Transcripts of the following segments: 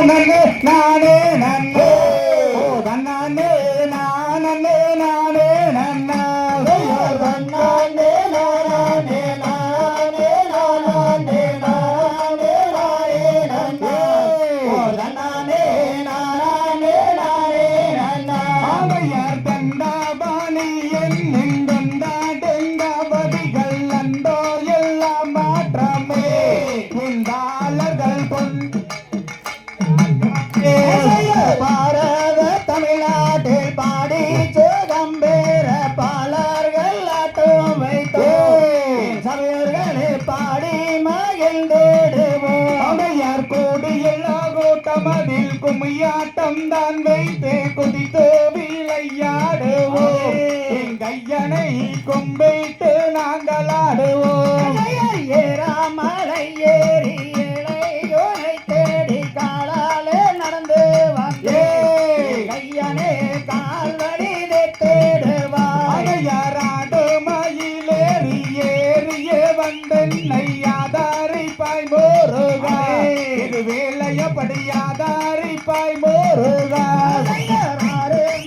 நானே நன்னே ஓ தன்னானே நானே நானே நன்னா தன்னானே நானே நானே நானே நானே நானே நன்னா ஓ தன்னானே நானே நானே நன்னா ஆமையார் தண்டாபாணி என்னெங்கொண்டா டெங்காபதிகள் அண்டோ எல்லாம் மாற்றமே இந்தாளர்கள் கொண்டு பாரத தமிழ்நாட்டில் பாடி சுகம்பேர பாலர்கள் ஆட்டம் வைத்தோம் சபையர்களே பாடி மகிழ்ந்திடுவோம் அவையார் கூடி எல்லா கூட்டமதில் கும்மியாட்டம் தான் வைத்து குதித்து விளையாடுவோம் எங்கையனை கும்பிட்டு நாங்கள் ஆடுவோம் ஏறாமலை ஏறி வேலையபடியாதாரி பாய் முருகா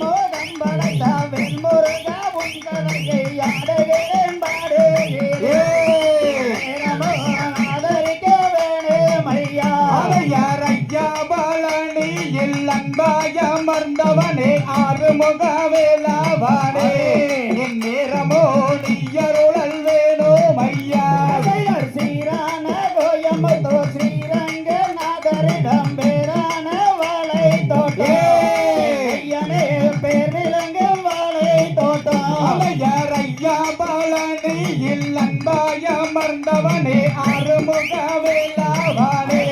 மோகம் படைத்தாவில் முருகா உங்களை ஆடுகிறேன் ஆதரிக்க வேணும் ஐயா அவையார் ஐயா பழனி அன்பாய அமர்ந்தவனே ஆறுமுக வேளாவானே என் நேரமோ நீயருளல் வேணும் ஐயா ஸ்ரீரான கோயம்புத்தோ ஸ்ரீரங்க பேரான வாழை தோட்டே பேர் விலங்கு வாழை தோட்டம் அவையார் ஐயா பழனி அன்பாய அமர்ந்தவனே ஆறுமுக வேளாவானே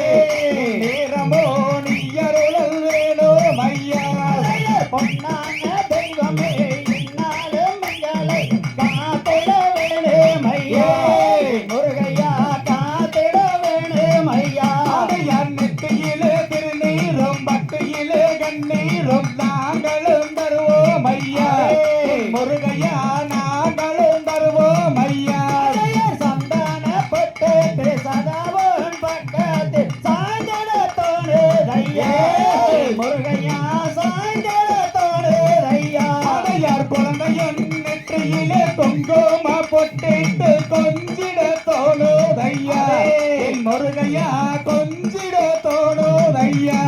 நேரமோ நீயருளல் வேணும் ஐயா பொன்னான தெய்வமே இந்நாளும் மங்களை காத்திட வேணும் ஐயா முருகையா காத்திட வேணும் ஐயா அவையார் நெத்தியிலே திருநீரும் பட்டியிலே கண்ணீரும் நாங்களும் தருவோம் ஐயா முருகையா நாங்களும் தருவோம் ஐயா சந்தான பட்டு சதாவோன் பக்கத்து சாய்ந்தட தோணுதையா முருகையா சாய்ந்தட தோணுதையா அவையார் குழந்தையின் நெற்றியிலே குங்கும பொட்டிட்டு கொஞ்சிட தோணுதையா முருகையா கொஞ்சிட தோணுதையா